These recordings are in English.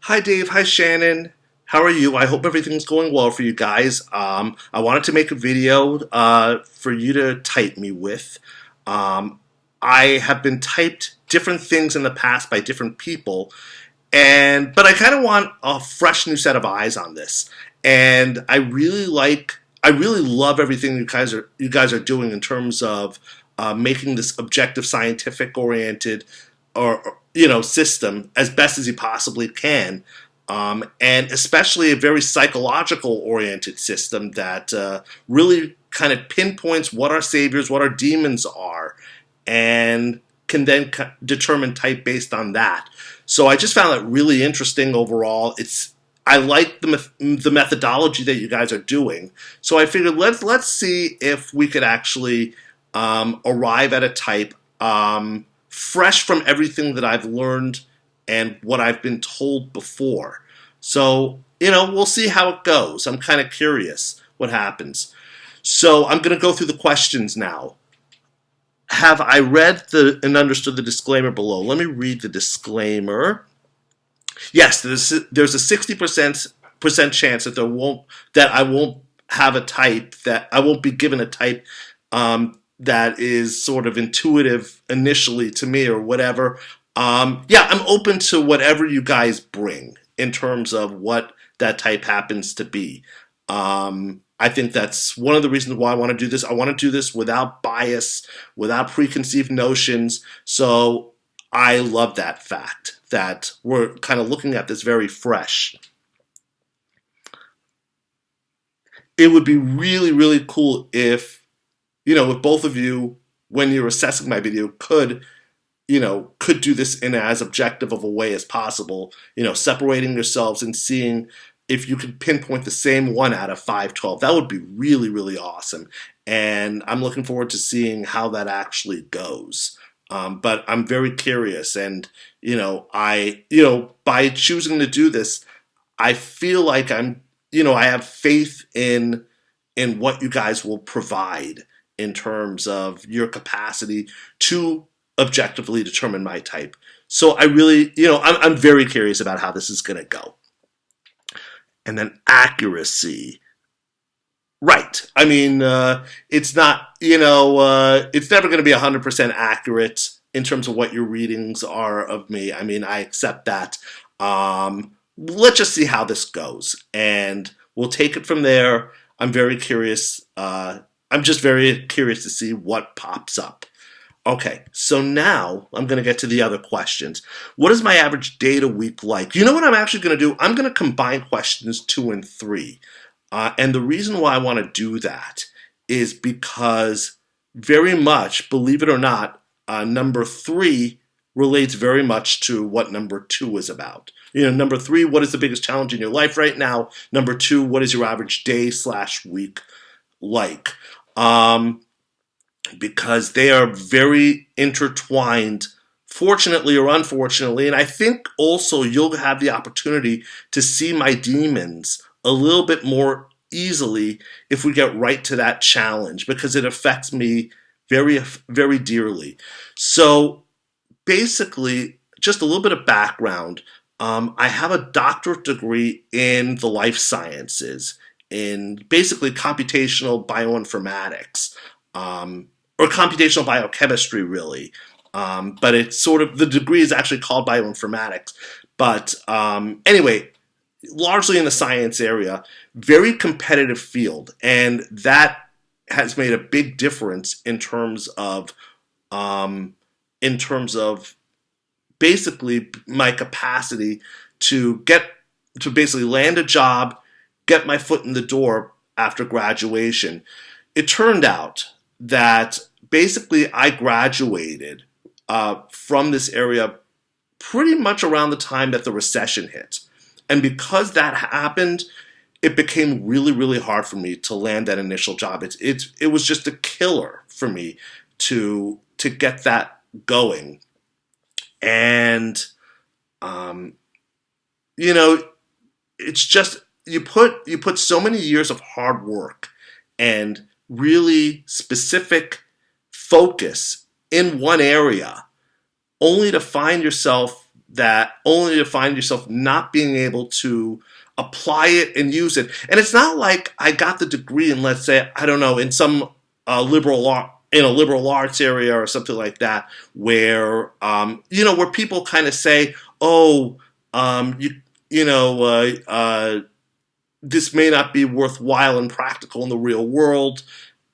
Hi, Dave. Hi, Shannon. How are you? I hope everything's going well for you guys. I wanted to make a video for you to type me with. Um, I have been typed different things in the past by different people, but I kind of want a fresh new set of eyes on this. And I really love everything you guys are doing in terms of making this objective, scientific oriented or system as best as you possibly can, and especially a very psychological oriented system that really kind of pinpoints what our saviors, what our demons are, and can then determine type based on that. So I just found that really interesting overall. I like the methodology that you guys are doing. So I figured let's see if we could actually arrive at a type fresh from everything that I've learned and what I've been told before. So, we'll see how it goes. I'm kind of curious what happens. So I'm going to go through the questions now. Have I read and understood the disclaimer below? Let me read the disclaimer. Yes, there's a 60% chance that I won't have a type, that I won't be given a type that is sort of intuitive initially to me or whatever. Yeah, I'm open to whatever you guys bring in terms of what that type happens to be. I think that's one of the reasons why I want to do this. I want to do this without bias, without preconceived notions. So I love that fact that we're kind of looking at this very fresh. It would be really, really cool if both of you, when you're assessing my video, could do this in as objective of a way as possible, separating yourselves and seeing if you could pinpoint the same 1 out of 512. That would be really, really awesome. And I'm looking forward to seeing how that actually goes. But I'm very curious, and by choosing to do this, I feel like I have faith in what you guys will provide in terms of your capacity to objectively determine my type. So I really, I'm very curious about how this is going to go. And then accuracy. Right. I mean, it's not, it's never going to be 100% accurate in terms of what your readings are of me. I mean, I accept that. Let's just see how this goes, and we'll take it from there. I'm very curious. I'm just very curious to see what pops up. Okay, so now I'm going to get to the other questions. What is my average data week like? You know what I'm actually going to do? I'm going to combine questions 2 and 3. And the reason why I want to do that is because very much, believe it or not, number 3 relates very much to what number 2 is about. Number 3, what is the biggest challenge in your life right now? Number 2, what is your average day/week like? Because they are very intertwined, fortunately or unfortunately. And I think also you'll have the opportunity to see my demons a little bit more easily if we get right to that challenge, because it affects me very, very dearly. So basically, just a little bit of background. I have a doctorate degree in the life sciences, in basically computational bioinformatics, or computational biochemistry, really. But it's sort of, the degree is actually called bioinformatics. But anyway, largely in the science area, very competitive field. And that has made a big difference in terms of basically my capacity to basically land a job, get my foot in the door after graduation. It turned out that basically I graduated from this area pretty much around the time that the recession hit. And because that happened, it became really, really hard for me to land that initial job. It was just a killer for me to get that going. And it's just, you put so many years of hard work and really specific focus in one area, only to find yourself that only to find yourself not being able to apply it and use it. And it's not like I got the degree in, let's say, I don't know, in some in a liberal arts area or something like that, where where people kind of say, oh, you know, this may not be worthwhile and practical in the real world,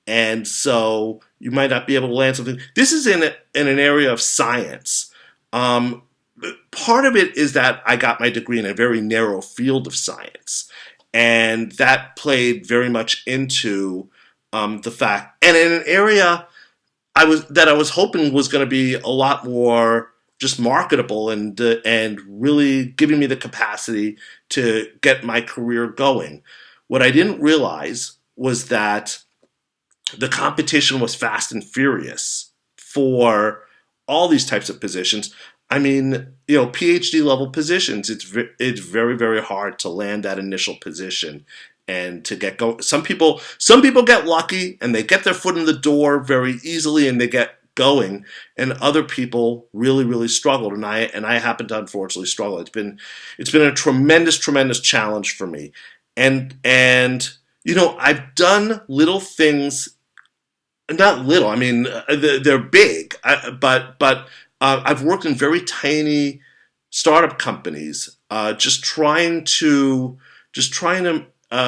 and so you might not be able to land something. This is in an area of science. Um, Part of it is that I got my degree in a very narrow field of science, and that played very much into the fact, and in an area I was hoping was going to be a lot more just marketable and really giving me the capacity to get my career going. What I didn't realize was that the competition was fast and furious for all these types of positions. I mean, PhD level positions, it's very, very hard to land that initial position and to get going. Some people get lucky and they get their foot in the door very easily and they get going, and other people really, really struggled. And I happen to unfortunately struggle. It's been a tremendous, tremendous challenge for me. And I've done little things, not little. I mean, they're big. But I've worked in very tiny startup companies, just trying to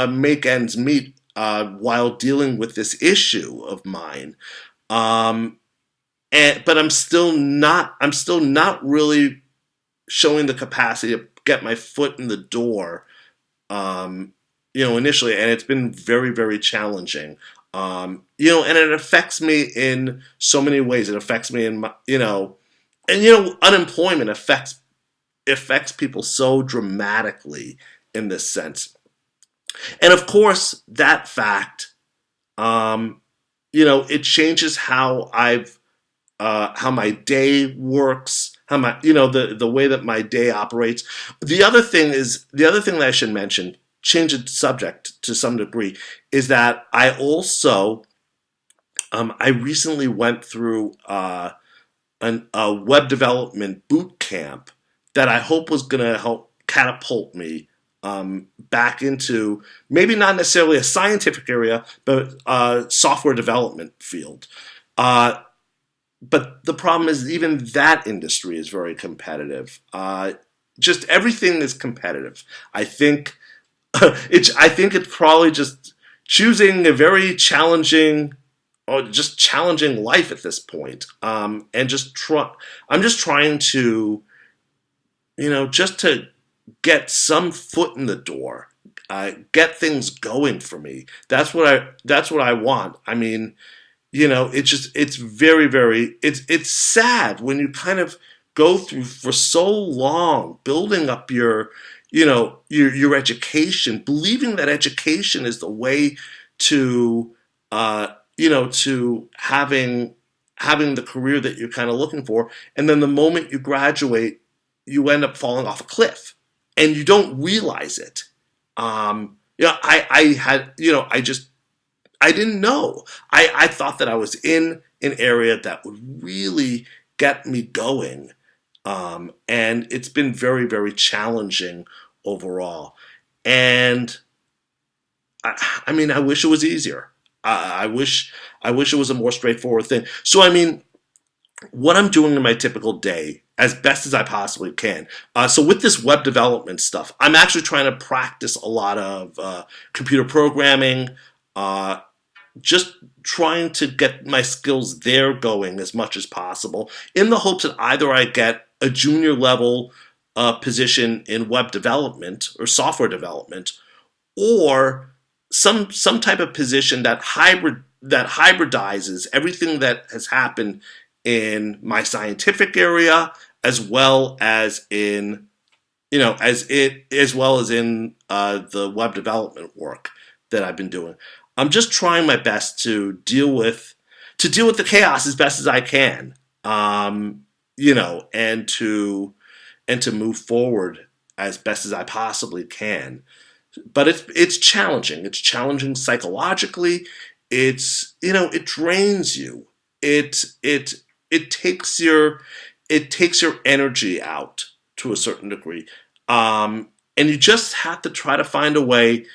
make ends meet while dealing with this issue of mine. But I'm still not really showing the capacity to get my foot in the door. Initially, and it's been very, very challenging. And it affects me in so many ways. It affects me in my, unemployment affects people so dramatically in this sense. And of course, that fact, it changes how how my day works, how my, the way that my day operates. The other thing that I should mention, change the subject to some degree, is that I also, I recently went through a web development boot camp that I hope was going to help catapult me back into maybe not necessarily a scientific area, but software development field. But the problem is even that industry is very competitive. Just everything is competitive. I think it's probably just choosing a very challenging or just challenging life at this point. And I'm just trying to, just to get some foot in the door, get things going for me. That's what I want. I mean, it's very, very, it's sad when you kind of go through for so long building up your education, believing that education is the way to, to having the career that you're kind of looking for. And then the moment you graduate, you end up falling off a cliff and you don't realize it. I didn't know. I thought that I was in an area that would really get me going. And it's been very, very challenging overall. And I mean, I wish it was easier. I wish it was a more straightforward thing. So, I mean, what I'm doing in my typical day as best as I possibly can. So with this web development stuff, I'm actually trying to practice a lot of computer programming, just trying to get my skills there going as much as possible in the hopes that either I get a junior level position in web development or software development, or some type of position that hybridizes everything that has happened in my scientific area as well as in the web development work that I've been doing. I'm just trying my best to deal with the chaos as best as I can, and to move forward as best as I possibly can. But it's challenging. It's challenging psychologically. It drains you. It takes your energy out. to a certain degree. And you just have to try to find a way,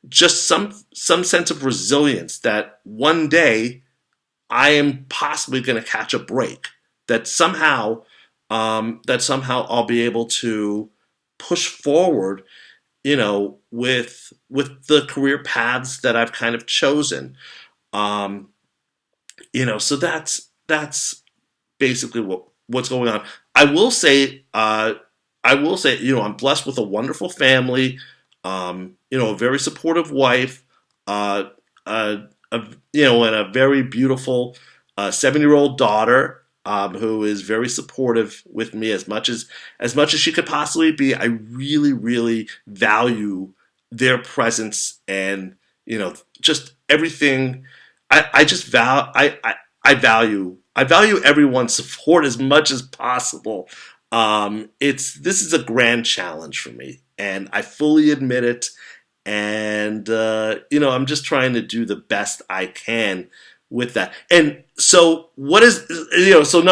just some sense of resilience that one day I am possibly going to catch a break. That somehow I'll be able to push forward, with the career paths that I've kind of chosen. Um, so that's basically what's going on. I will say, I'm blessed with a wonderful family, a very supportive wife, uh, uh, and a very beautiful 7-year-old daughter, who is very supportive with me as much as she could possibly be. I really, really value their presence and just everything. I just I value everyone's support as much as possible. This is a grand challenge for me, and I fully admit it. And I'm just trying to do the best I can with that. And so, what is so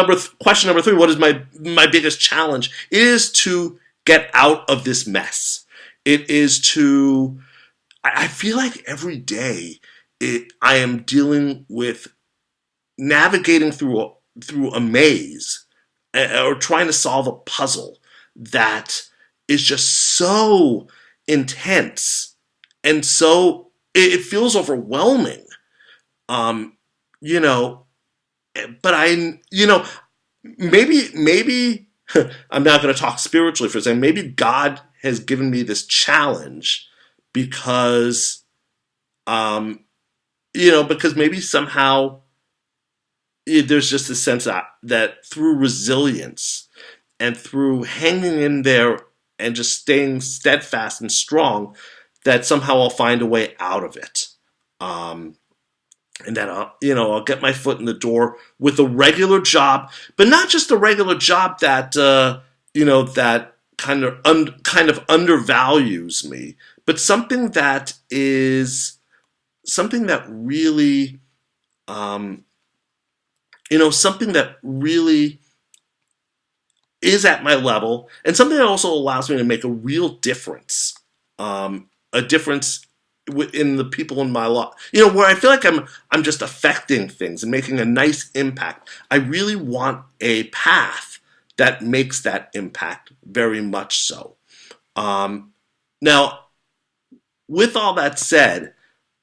question number 3? What is my biggest challenge? It is to get out of this mess. It is to. I feel like every day I am dealing with navigating through a maze, or trying to solve a puzzle that is just so intense, and so it feels overwhelming. Um, you know, but maybe I'm not going to talk spiritually for a second. Maybe God has given me this challenge because, because maybe somehow there's just a sense that through resilience and through hanging in there and just staying steadfast and strong, that somehow I'll find a way out of it. Um, and that I'll get my foot in the door with a regular job, but not just a regular job that that kind of undervalues me, but something that is something that really something that really is at my level, and something that also allows me to make a real difference, a difference in the people in my life. Where I feel like I'm just affecting things and making a nice impact. I really want a path that makes that impact very much so. Now, with all that said,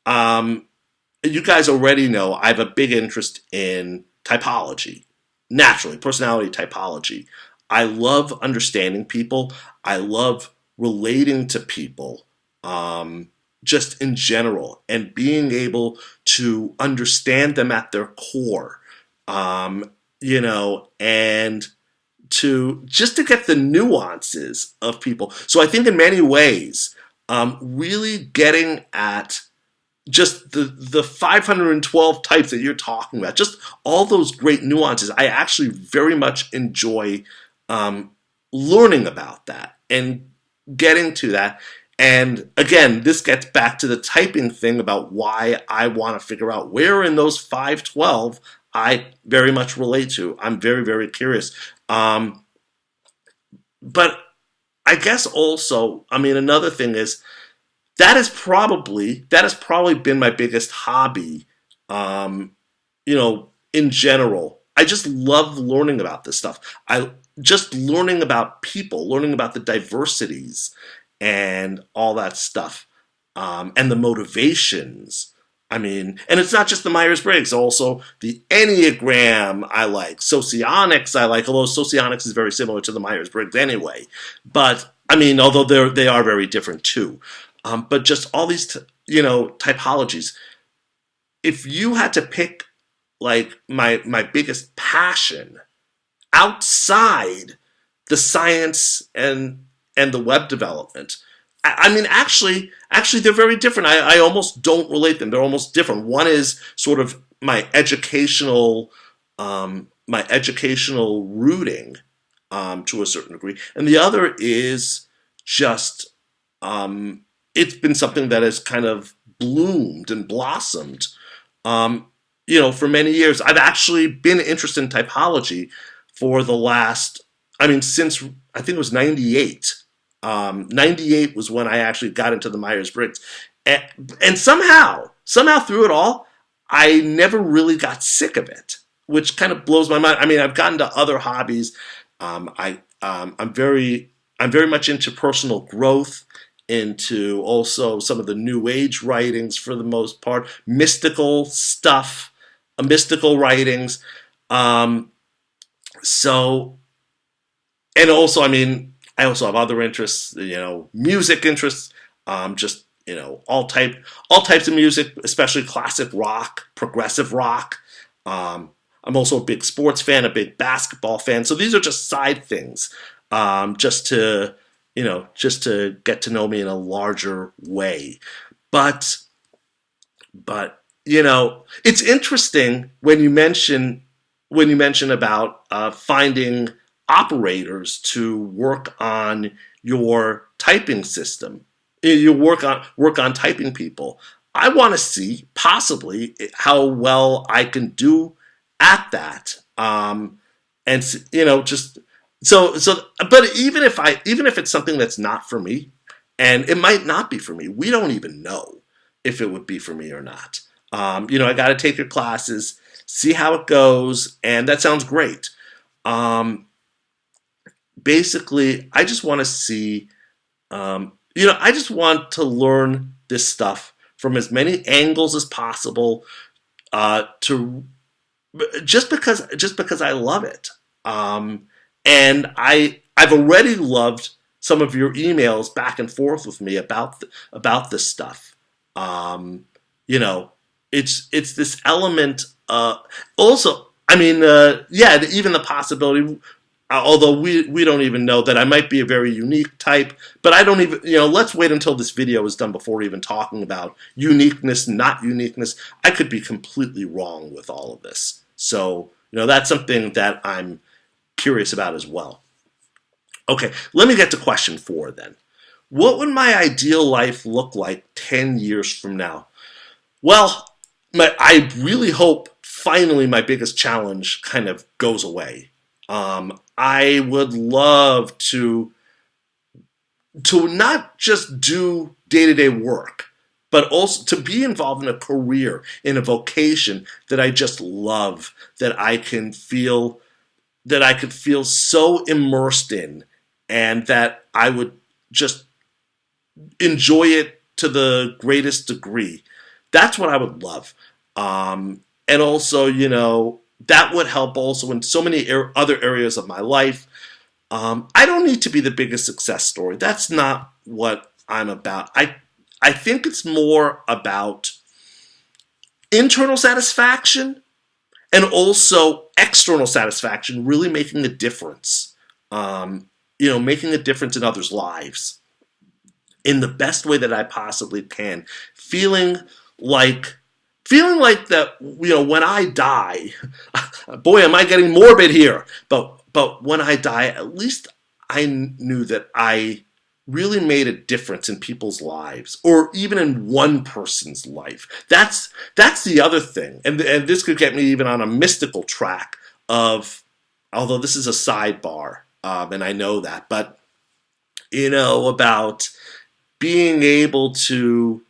you guys already know I have a big interest in typology, naturally, personality typology. I love understanding people. I love relating to people, just in general, and being able to understand them at their core, and to get the nuances of people. So I think in many ways, really getting at just the 512 types that you're talking about, just all those great nuances. I actually very much enjoy learning about that and getting to that. And again, this gets back to the typing thing about why I want to figure out where in those 512 I very much relate to. I'm very, very curious. But I guess also, another thing is, that has probably been my biggest hobby, in general. I just love learning about this stuff. I just learning about people, learning about the diversities and all that stuff, and the motivations. And it's not just the Myers-Briggs, also the Enneagram I like, Socionics I like, although Socionics is very similar to the Myers-Briggs anyway. But, although they are very different too. But just all these, typologies. If you had to pick, like, my biggest passion outside the science and the web development, actually, they're very different. I almost don't relate them. They're almost different. One is sort of my educational rooting, to a certain degree, and the other is just it's been something that has kind of bloomed and blossomed, for many years. I've actually been interested in typology for the last, since I think it was 98. 98 was when I actually got into the Myers-Briggs. And, and somehow through it all, I never really got sick of it, which kind of blows my mind. I mean, I've gotten to other hobbies. I'm very much into personal growth, into also some of the New Age writings for the most part, mystical stuff, mystical writings. So, and also, I mean, I also have other interests, music interests, just, all types of music, especially classic rock, progressive rock. I'm also a big sports fan, a big basketball fan. So these are just side things, just to get to know me in a larger way. But it's interesting when you mention about finding operators to work on your typing system. You work on typing people. I want to see possibly how well I can do at that. And just so. But even if it's something that's not for me, and it might not be for me, we don't even know if it would be for me or not. I got to take your classes, see how it goes, and that sounds great. Basically, I just want to see. I just want to learn this stuff from as many angles as possible, to just because I love it. And I've already loved some of your emails back and forth with me about this stuff. It's this element. Also, I mean, even the possibility. Although we don't even know that I might be a very unique type, but I don't even, let's wait until this video is done before even talking about uniqueness, not uniqueness. I could be completely wrong with all of this. So, that's something that I'm curious about as well. Okay, let me get to question 4 then. What would my ideal life look like 10 years from now? Well, I really hope finally my biggest challenge kind of goes away. I would love to not just do day-to-day work, but also to be involved in a career, in a vocation that I just love, that I could feel so immersed in, and that I would just enjoy it to the greatest degree. That's what I would love. And also, that would help also in so many other areas of my life. I don't need to be the biggest success story. That's not what I'm about. I think it's more about internal satisfaction and also external satisfaction, really making a difference. Making a difference in others' lives in the best way that I possibly can. Feeling like that, when I die, boy, am I getting morbid here. But when I die, at least I knew that I really made a difference in people's lives, or even in one person's life. That's the other thing. And this could get me even on a mystical track of, although this is a sidebar, and I know that, but, about being able to,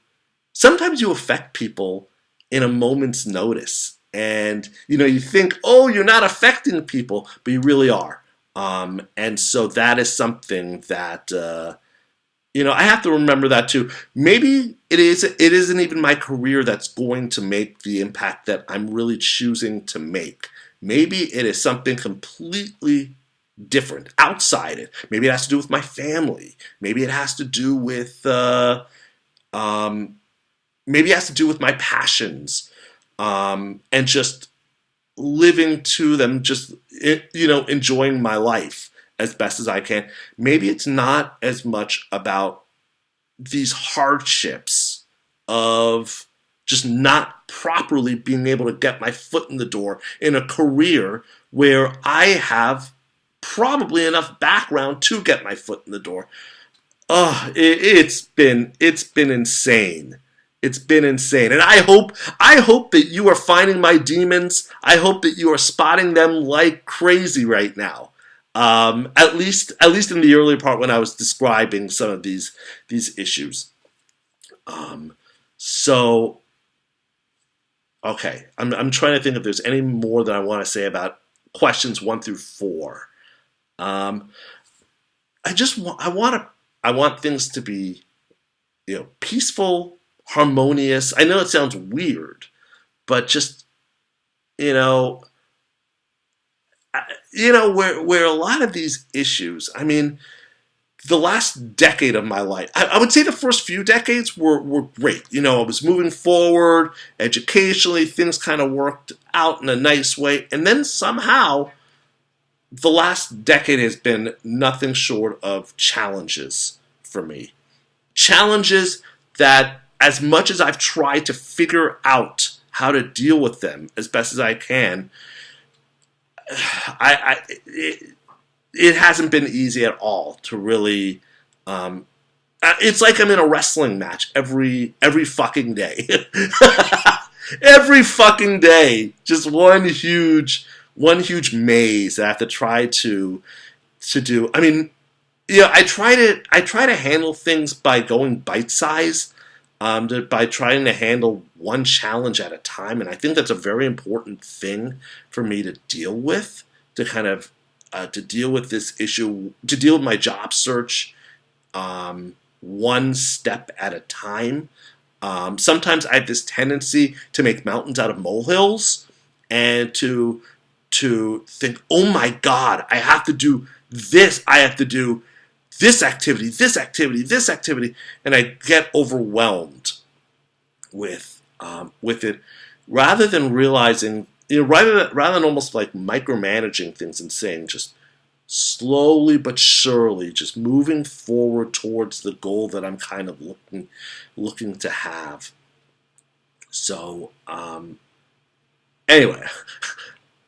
sometimes you affect people in a moment's notice. And, you think, oh, you're not affecting people, but you really are. And so that is something that, I have to remember that too. Maybe it isn't even my career that's going to make the impact that I'm really choosing to make. Maybe it is something completely different, outside it. Maybe it has to do with my family. Maybe it has to do with, maybe it has to do with my passions, and just living to them, just, enjoying my life as best as I can. Maybe it's not as much about these hardships of just not properly being able to get my foot in the door in a career where I have probably enough background to get my foot in the door. It's been insane. It's been insane. And I hope that you are finding my demons. I hope that you are spotting them like crazy right now. At least in the early part when I was describing some of these issues. So okay, I'm trying to think if there's any more that I want to say about questions 1 through 4. Um, I want things to be, peaceful, harmonious. I know it sounds weird, but just, you know, where a lot of these issues, I mean, the last decade of my life, I would say the first few decades were great. I was moving forward educationally, things kind of worked out in a nice way, and then somehow the last decade has been nothing short of challenges for me. Challenges that, as much as I've tried to figure out how to deal with them as best as I can, it hasn't been easy at all to really. It's like I'm in a wrestling match every fucking day. Every fucking day, just one huge maze that I have to try to do. I mean, I try to handle things by going bite size, by trying to handle one challenge at a time, and I think that's a very important thing for me to deal with, to kind of to deal with this issue, to deal with my job search, one step at a time. Sometimes I have this tendency to make mountains out of molehills, and to think, oh my God, I have to do this. I have to do this activity, and I get overwhelmed with it, rather than realizing, rather than almost like micromanaging things and saying, just slowly but surely, just moving forward towards the goal that I'm kind of looking to have. So anyway,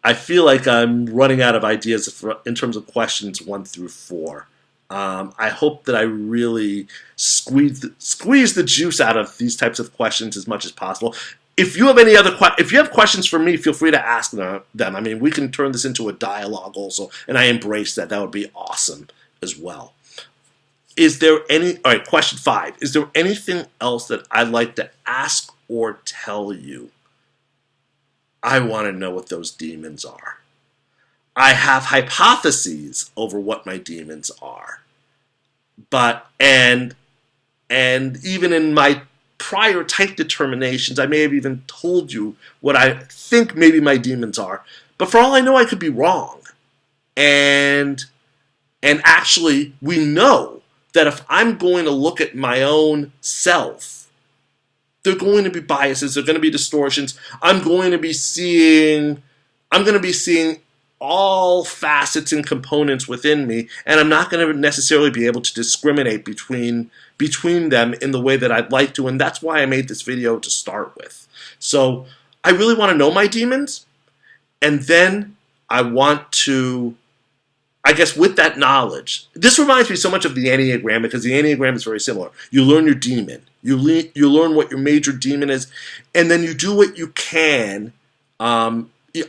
I feel like I'm running out of ideas in terms of questions 1 through 4. I hope that I really squeeze the juice out of these types of questions as much as possible. If you have if you have questions for me, feel free to ask them. I mean, we can turn this into a dialogue also, and I embrace that. That would be awesome as well. All right, question 5. Is there anything else that I'd like to ask or tell you? I want to know what those demons are. I have hypotheses over what my demons are. And even in my prior type determinations, I may have even told you what I think maybe my demons are. But for all I know, I could be wrong. And actually, we know that if I'm going to look at my own self, there are going to be biases, there are going to be distortions. I'm going to be seeing all facets and components within me, and I'm not going to necessarily be able to discriminate between them in the way that I'd like to, and that's why I made this video to start with. So I really want to know my demons, and then I want to, I guess with that knowledge, this reminds me so much of the Enneagram, because the Enneagram is very similar. You learn your demon, you learn what your major demon is, and then you do what you can,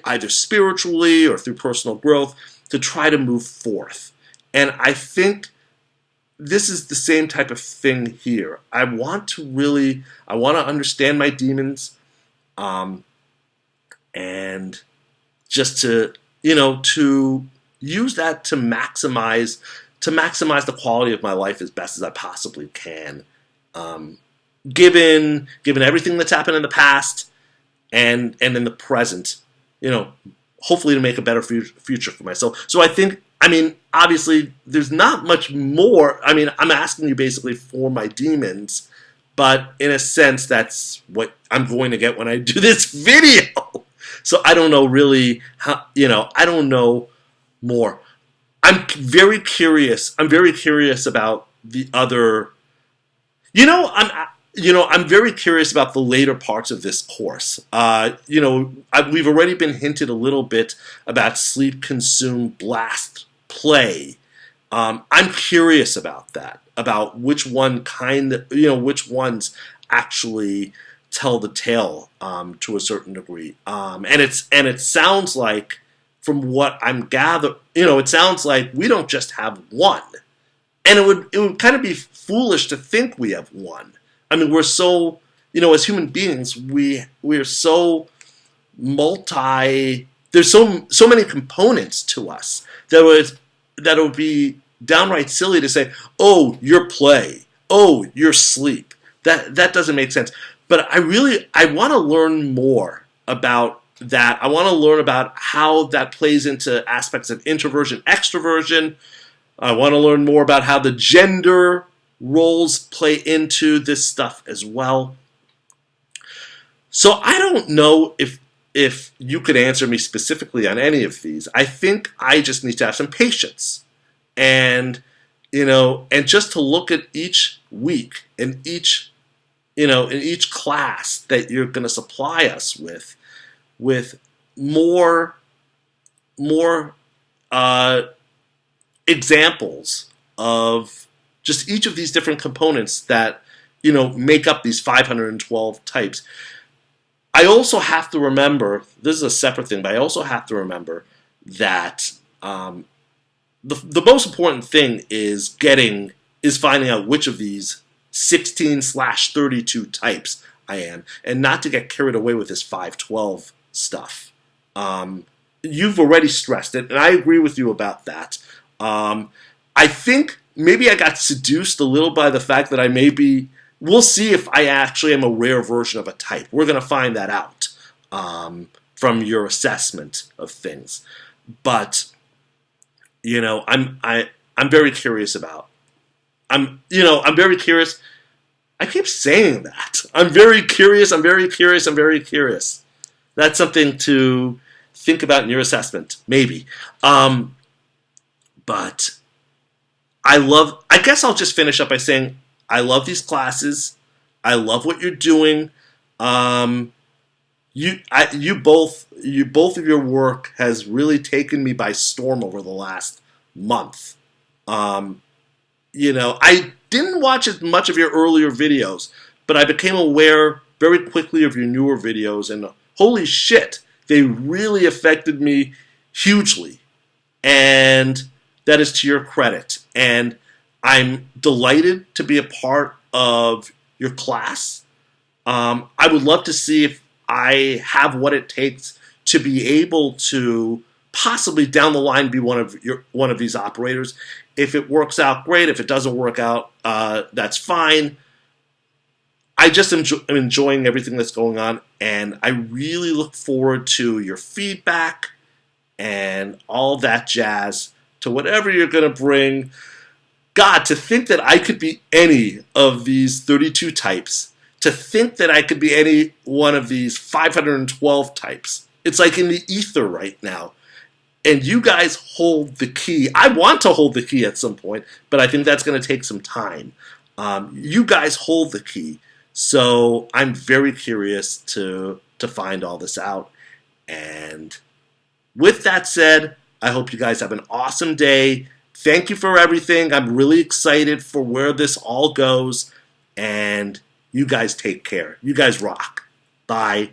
either spiritually or through personal growth, to try to move forth. And I think this is the same type of thing here. I want to understand my demons, and just to use that to maximize the quality of my life as best as I possibly can, given everything that's happened in the past and in the present. Hopefully to make a better future for myself. So obviously, there's not much more. I mean, I'm asking you basically for my demons, but in a sense, that's what I'm going to get when I do this video. So I don't know really how, I don't know more. I'm very curious about the other, I'm very curious about the later parts of this course. We've already been hinted a little bit about sleep, consume, blast, play. I'm curious about that, about which ones actually tell the tale to a certain degree. And it sounds like from what I'm gathering, it sounds like we don't just have one. And it would kind of be foolish to think we have one. I mean, we're so, as human beings, we're so there's so many components to us that it would be downright silly to say, oh, your play, oh, your sleep. That doesn't make sense. But I want to learn more about that. I want to learn about how that plays into aspects of introversion, extroversion. I want to learn more about how the gender roles play into this stuff as well. So I don't know if you could answer me specifically on any of these. I think I just need to have some patience. And just to look at each week and in each class that you're going to supply us with more examples of just each of these different components that make up these 512 types. I also have to remember, this is a separate thing, but I also have to remember that the most important thing is finding out which of these 16/32 types I am, and not to get carried away with this 512 stuff. You've already stressed it, and I agree with you about that. I think maybe I got seduced a little by the fact that we'll see if I actually am a rare version of a type. We're going to find that out from your assessment of things. But I'm very curious about. I'm very curious. I keep saying that. I'm very curious. I'm very curious. I'm very curious. That's something to think about in your assessment, maybe. But I guess I'll just finish up by saying I love these classes. I love what you're doing. Both of your work has really taken me by storm over the last month. I didn't watch as much of your earlier videos, but I became aware very quickly of your newer videos, and holy shit, they really affected me hugely. And that is to your credit. And I'm delighted to be a part of your class. I would love to see if I have what it takes to be able to possibly down the line be one of these operators. If it works out, great. If it doesn't work out, that's fine. I just am enjoying everything that's going on, and I really look forward to your feedback and all that jazz to whatever you're going to bring. God, to think that I could be any of these 32 types, to think that I could be any one of these 512 types. It's like in the ether right now. And you guys hold the key. I want to hold the key at some point, but I think that's going to take some time. You guys hold the key. So I'm very curious to find all this out. And with that said, I hope you guys have an awesome day. Thank you for everything. I'm really excited for where this all goes. And you guys take care. You guys rock. Bye.